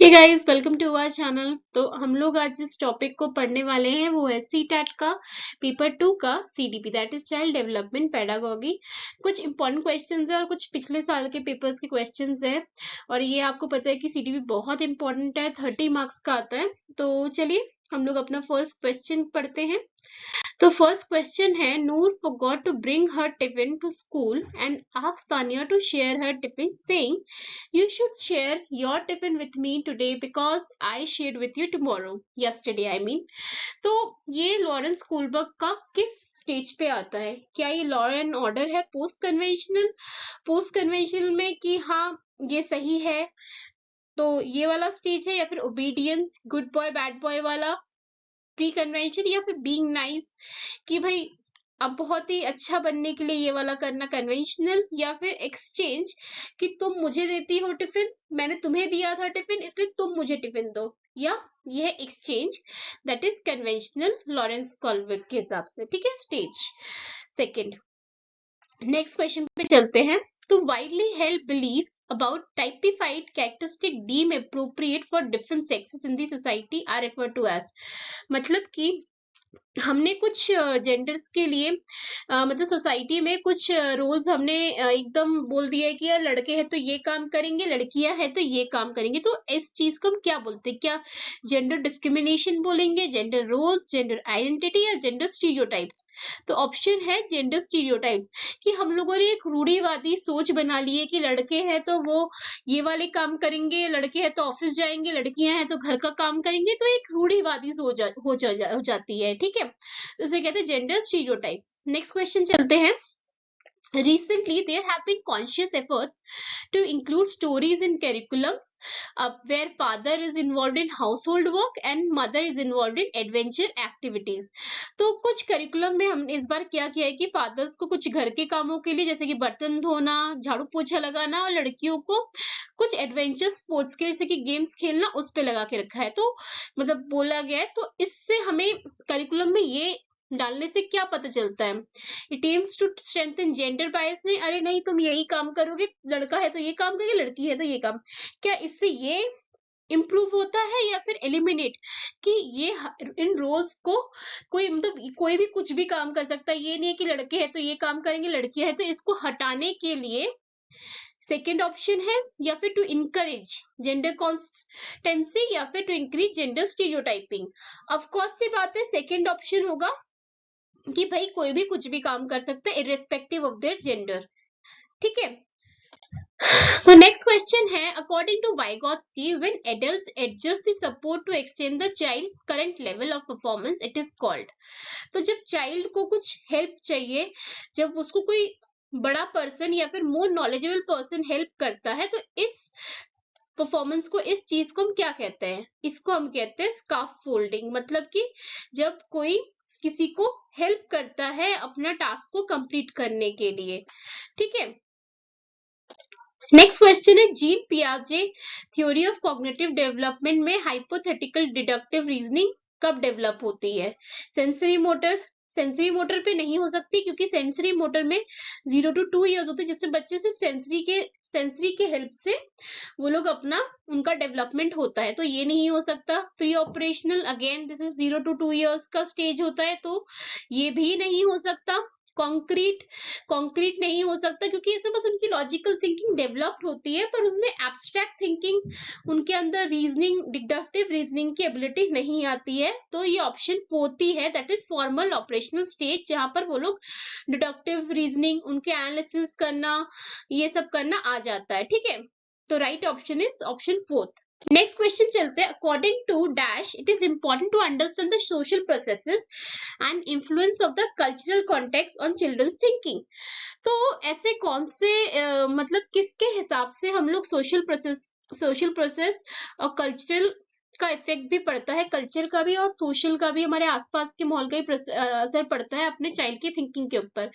Hey guys, welcome to our channel. तो हम लोग आज जिस टॉपिक को पढ़ने वाले हैं वो है सीटैट का पेपर 2 का CDP, that is child development pedagogy. कुछ इंपॉर्टेंट क्वेश्चंस है और कुछ पिछले साल के पेपर्स के क्वेश्चंस है। और ये आपको पता है कि सीडीपी बहुत इंपॉर्टेंट है, 30 मार्क्स का आता है। तो चलिए हम लोग अपना फर्स्ट क्वेश्चन पढ़ते हैं। तो फर्स्ट क्वेश्चन है, नूर forgot to bring her tiffin to school and asked Tanya to share her tiffin, saying, "You should share your tiffin with me today because I shared with you tomorrow." Yesterday, I mean. तो ये Lawrence Kohlberg का किस stage पे आता है? क्या ये law and order है, पोस्ट कन्वेंशनल में कि हाँ ये सही है, तो ये वाला स्टेज है, या फिर obedience, good boy bad boy वाला प्री कन्वेंशन, या फिर बीइंग नाइस कि भाई अब बहुत ही अच्छा बनने के लिए ये वाला करना कन्वेंशनल, या फिर एक्सचेंज कि तुम मुझे देती हो टिफिन, मैंने तुम्हें दिया था टिफिन इसलिए तुम मुझे टिफिन दो, या ये है exchange, that is conventional Lawrence Kohlberg के हिसाब से। ठीक है, स्टेज सेकंड। नेक्स्ट क्वेश्चन पे चलते हैं। तो widely held belief about typified characteristic deemed appropriate for different sexes in the society are referred to as, मतलब कि हमने कुछ जेंडर्स के लिए मतलब सोसाइटी में कुछ रोल्स हमने एकदम बोल दिया है कि यार लड़के हैं तो ये काम करेंगे, लड़कियां हैं तो ये काम करेंगे। तो इस चीज को हम क्या बोलते हैं? क्या जेंडर डिस्क्रिमिनेशन बोलेंगे, जेंडर रोल्स, जेंडर आइडेंटिटी, या जेंडर स्टीरियोटाइप्स? तो ऑप्शन है जेंडर स्टीरियोटाइप्स, कि हम लोगों ने एक रूढ़िवादी सोच बना ली है कि लड़के हैं तो वो ये वाले काम करेंगे, लड़के हैं तो ऑफिस जाएंगे, लड़कियां हैं तो घर का काम करेंगे। तो एक रूढ़िवादी सोच हो जाती है। ठीक है, उसे कहते हैं जेंडर स्टीरियोटाइप। नेक्स्ट क्वेश्चन चलते हैं। Recently, there have been conscious efforts to include stories in curriculums where father is involved in household work and mother is involved in adventure activities. तो कुछ करिकुलम में हमने इस बार क्या किया है कि फादर्स को कुछ घर के कामों के लिए, जैसे कि बर्तन धोना, झाड़ू पोछा लगाना, और लड़कियों को कुछ एडवेंचर स्पोर्ट्स के जैसे कि गेम्स खेलना, उस पे लगा के रखा है। तो मतलब बोला गया है। तो इससे हमें करिकुलम में ये डालने से क्या पता चलता है? It aims to strengthen gender bias. नहीं, अरे नहीं तुम यही काम करोगे, लड़का है तो ये काम करेगा, लड़की है तो ये काम। क्या इससे ये इम्प्रूव होता है, या फिर एलिमिनेट कि ये इन रोल्स को कोई मतलब कोई भी कुछ भी काम कर सकता है, ये नहीं है कि लड़के हैं तो ये काम करेंगे, लड़कियां हैं तो इसको हटाने के लिए सेकेंड ऑप्शन है, या फिर टू इनकरेज जेंडर कॉन्स्टेंसी, या फिर to increase gender stereotyping? Of course सी बात है, सेकेंड ऑप्शन होगा कि भाई कोई भी कुछ भी काम कर सकता है इररेस्पेक्टिव ऑफ देयर जेंडर। ठीक है, तो नेक्स्ट क्वेश्चन है, according to Vygotsky, when adults adjust the support to extend the child's current level of performance, it is called. तो जब चाइल्ड को कुछ हेल्प चाहिए, जब उसको कोई बड़ा पर्सन या फिर मोर नॉलेजेबल पर्सन हेल्प करता है, तो इस परफॉर्मेंस को, इस चीज को हम क्या कहते हैं? इसको हम कहते हैं स्काफ फोल्डिंग। मतलब कि जब कोई किसी को हेल्प करता है अपना टास्क को कंप्लीट करने के लिए। ठीक है, नेक्स्ट क्वेश्चन है, जीन पियाजे थ्योरी ऑफ कॉग्निटिव डेवलपमेंट में हाइपोथेटिकल डिडक्टिव रीजनिंग कब डेवलप होती है? सेंसरी मोटर पे नहीं हो सकती, क्योंकि सेंसरी मोटर में 0 to 2 ईयर्स होते हैं, जिससे बच्चे से सेंसरी के हेल्प से वो लोग अपना उनका डेवलपमेंट होता है। तो ये नहीं हो सकता। Pre operational, again this is 0 to 2 years का स्टेज होता है, तो ये भी नहीं हो सकता। कॉन्क्रीट नहीं हो सकता, क्योंकि इसमें बस उनकी लॉजिकल थिंकिंग डेवलप्ड होती है, पर उसमें एब्स्ट्रैक्ट थिंकिंग, उनके अंदर रीजनिंग, डिडक्टिव रीजनिंग की एबिलिटी नहीं आती है। तो ये ऑप्शन 4 ही है, that is formal operational stage, जहां पर वो लोग डिडक्टिव रीजनिंग, उनके एनालिसिस करना, ये सब करना आ जाता है। ठीक है, तो right option is option 4। Next question चलते हैं। According to dash, it is important to understand the social processes and influence of the cultural context on children's thinking. तो ऐसे कौन से मतलब किसके हिसाब से हम लोग सोशल प्रोसेस और कल्चरल का इफेक्ट भी पड़ता है, कल्चर का भी और सोशल का भी, हमारे आसपास के माहौल का भी असर पड़ता है अपने चाइल्ड की थिंकिंग के ऊपर।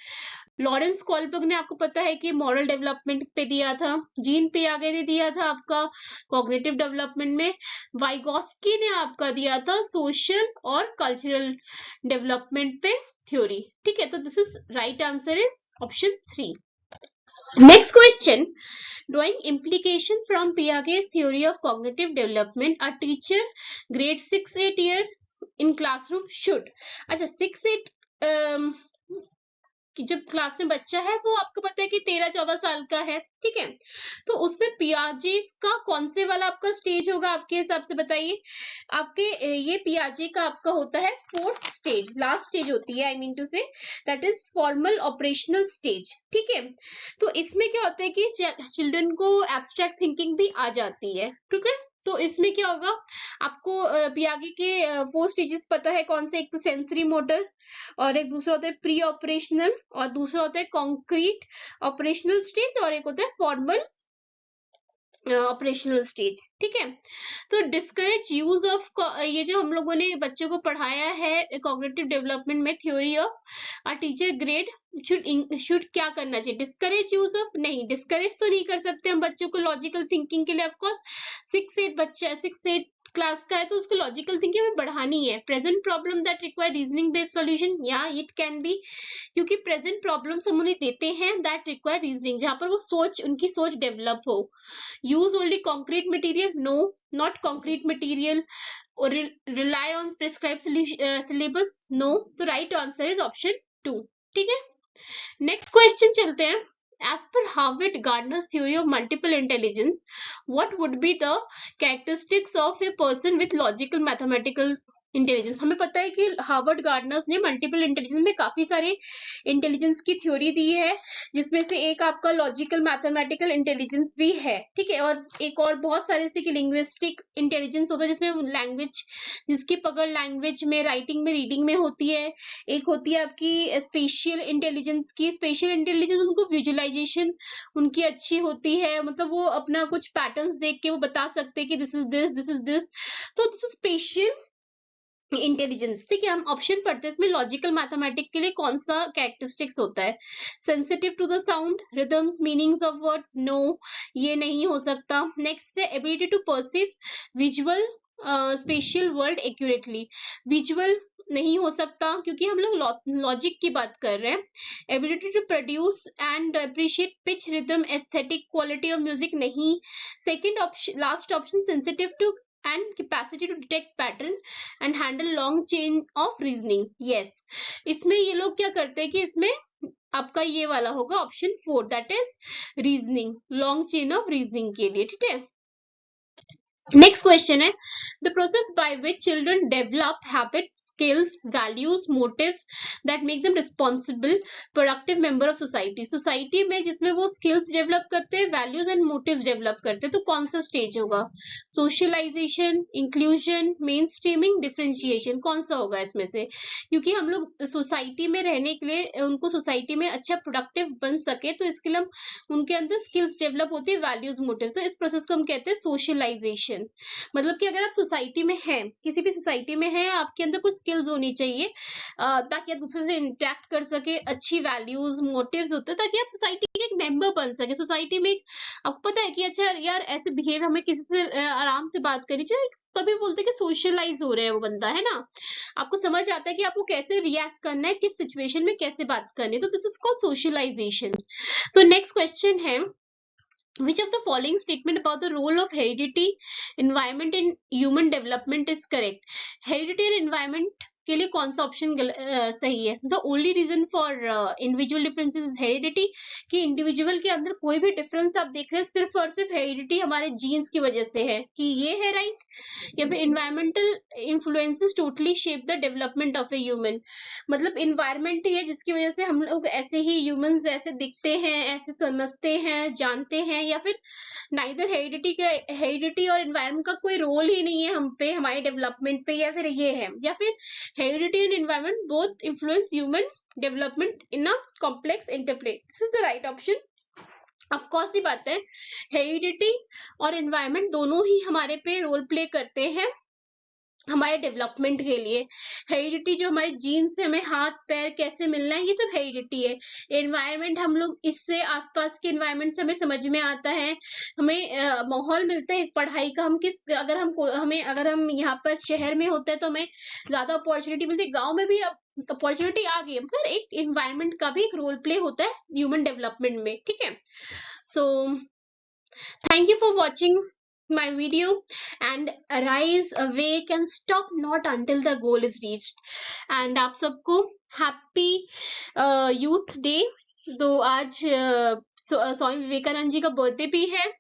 लॉरेंस कॉलबर्ग ने आपको पता है कि मॉरल डेवलपमेंट पे दिया था, जीन पियागे ने दिया था आपका कॉग्निटिव डेवलपमेंट में, वाइगॉस्की ने आपका दिया था सोशल और कल्चरल डेवलपमेंट पे थ्योरी। ठीक है, तो this is right answer is option 3। Next question. Drawing implication from Piaget's theory of cognitive development, a teacher grade 6-8 year in classroom should. अच्छा 6-8 कि जब क्लास में बच्चा है वो आपको पता है कि 13-14 साल का है, ठीक है। तो उसमें पियाजे का कौन से वाला आपका स्टेज होगा आपके हिसाब से बताइए। आपके ये पियाजे का आपका होता है 4th स्टेज, लास्ट स्टेज होती है, I mean to say that is formal operational stage, ठीक है। तो इसमें क्या होता है कि चिल्ड्रन को एब्स्ट्रैक्ट थिंकिंग भी आ जाती है, ठीक है। तो इसमें क्या होगा, आपको पियागे के 4 स्टेजेस पता है कौन से, एक तो सेंसरी मोटर, और एक दूसरा होता है प्री ऑपरेशनल, और दूसरा होता है कॉन्क्रीट ऑपरेशनल स्टेज, और एक होता है फॉर्मल ऑपरेशनल स्टेज, ठीक है। तो डिस्करेज यूज ऑफ, ये जो हम लोगों ने बच्चों को पढ़ाया है कॉग्निटिव डेवलपमेंट में, theory of a teacher grade should क्या करना चाहिए, डिस्करेज यूज ऑफ, नहीं डिस्करेज तो नहीं कर सकते हम बच्चों को लॉजिकल थिंकिंग के लिए, ऑफकोर्स 6-8 बच्चा 6-8 क्लास का है तो उसको लॉजिकल थिंकिंग में बढ़ानी है। Present problem that require reasoning based solution, या इट कैन बी, क्योंकि प्रेजेंट प्रॉब्लम्स हम उन्हें देते हैं दैट रिक्वायर रीजनिंग, जहां पर वो सोच, उनकी सोच डेवलप हो। use only concrete material, no, not concrete material, or rely on prescribed syllabus, no। तो right answer is option 2, ठीक है। नेक्स्ट क्वेश्चन चलते हैं। As per Harvard Gardner's theory of multiple intelligence, what would be the characteristics of a person with logical mathematical intelligence? हमें पता है कि Harvard Gardner's ने मल्टीपल इंटेलिजेंस में काफी सारे इंटेलिजेंस की थ्योरी दी है, जिसमें से एक आपका लॉजिकल मैथमेटिकल इंटेलिजेंस भी है, ठीक है। और एक और बहुत सारे से कि लिंग्विस्टिक इंटेलिजेंस होता है, जिसमें लैंग्वेज, जिसकी पकड़ लैंग्वेज में, राइटिंग में, रीडिंग में होती है। एक होती है आपकी स्पेशियल इंटेलिजेंस की, स्पेशियल इंटेलिजेंस उनको विजुअलाइजेशन उनकी अच्छी होती है, मतलब वो अपना कुछ पैटर्न्स देख के वो बता सकते हैं कि this is this, this is this, तो दिस इज स्पेशियल इंटेलिजेंस, ठीक है। हम ऑप्शन पढ़ते हैं इसमें, लॉजिकल मैथमेटिक्स के लिए कौन सा कैरेक्टरिस्टिक्स होता है, sensitive to the sound, rhythms, meanings of words, no, ये नहीं हो सकता। नेक्स्ट है ability to perceive visual spatial world accurately, visual नहीं हो सकता क्योंकि हम लोग लॉजिक की बात कर रहे हैं। Ability to produce and appreciate pitch, rhythm, aesthetic quality of music, नहीं। Second option, last option, sensitive to and capacity to detect pattern and handle long chain of reasoning, yes। इसमें ये लोग क्या करते हैं कि इसमें आपका ये वाला होगा option 4, that is reasoning, long chain of reasoning के लिए, ठीक है। नेक्स्ट क्वेश्चन है, the process by which children develop habits, skills, values, motives that make them responsible productive member of society, society में जिसमें वो स्किल्स डेवलप करते हैं, वैल्यूज एंड मोटिव्स डेवलप करते हैं, तो कौन सा स्टेज होगा, socialisation, inclusion, mainstreaming, differentiation, कौन सा होगा इसमें से। क्योंकि हम लोग सोसाइटी में रहने के लिए, उनको सोसाइटी में अच्छा प्रोडक्टिव बन सके, तो इसके लिए हम उनके अंदर स्किल्स डेवलप होती है, वैल्यूज, मोटिव, तो इस प्रोसेस को हम कहते हैं सोशलाइजेशन। मतलब कि अगर आप सोसाइटी में हैं, किसी भी सोसाइटी में हैं, आपके अंदर कुछ स्किल्स होनी चाहिए ताकि आप दूसरों से इंटरेक्ट कर सके, अच्छी वैल्यूज, मोटिव्स होते हैं ताकि आप सोसाइटी के एक मेंबर बन सके। सोसाइटी में आपको पता है कि अच्छा यार ऐसे बिहेव, हमें किसी से आराम से बात करनी चाहिए, तभी बोलते हैं कि सोशलाइज हो रहे हैं वो बंदा, है ना। आपको समझ आता है कि आपको कैसे रिएक्ट करना है, किस सिचुएशन में कैसे बात करनी है, तो दिस इज कॉल्ड सोशलाइजेशन। तो नेक्स्ट क्वेश्चन है, which of the following statement about the role of heredity environment in human development is correct? Heredity and environment के लिए कौन सा ऑप्शन सही है? The only reason for individual differences is heredity, कि individual के अंदर कोई भी डिफरेंस आप देख रहे हैं सिर्फ और सिर्फ हेरिडिटी, हमारे जीन्स की वजह से है, कि ये है राइट। या फिर environmental influences totally shape the development of a human, मतलब इन्वायरमेंट ही है जिसकी वजह से हम लोग ऐसे ही ह्यूमंस ऐसे दिखते हैं, ऐसे समझते हैं, जानते हैं, या फिर नाइदर हेरिडिटी और एनवायरनमेंट का कोई रोल ही नहीं है हम पे, हमारे डेवलपमेंट पे, या फिर ये है, या फिर heredity and environment both influence human development in a complex interplay, this is the right option. Of course ही बात है, हेरिडिटी और एनवायरनमेंट दोनों ही हमारे पे रोल प्ले करते हैं हमारे डेवलपमेंट के लिए। हेरिडिटी जो हमारे जीन से हमें हाथ पैर कैसे मिलना है, ये सब हेरिडिटी है। एनवायरनमेंट हम लोग इससे आसपास के एनवायरनमेंट से हमें समझ में आता है, हमें माहौल मिलता है पढ़ाई का। हम किस अगर हम हमें अगर हम यहाँ पर शहर में होते हैं तो हमें ज्यादा अपॉर्चुनिटी मिलती है, गाँव में भी अब अपॉर्चुनिटी आ गई है। मतलब एक एनवायरनमेंट का भी एक रोल प्ले होता है ह्यूमन डेवलपमेंट में, ठीक है। सो thank you for watching my video, and arise, awake and stop not until the goal is reached. And आप सबको हैप्पी यूथ डे। तो आज स्वामी विवेकानंद जी का बर्थडे भी है।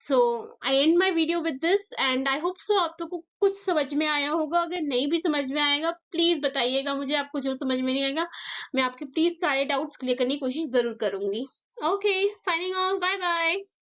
So I and my video with this, and I hope so आप लोग को कुछ समझ में आया होगा। अगर नहीं भी समझ में आएगा प्लीज बताइएगा मुझे, आपको जो समझ में नहीं आएगा। मैं आपके प्लीज सारे डाउट्स क्लियर करने की कोशिश जरूर करूंगी। Okay, signing off, bye bye.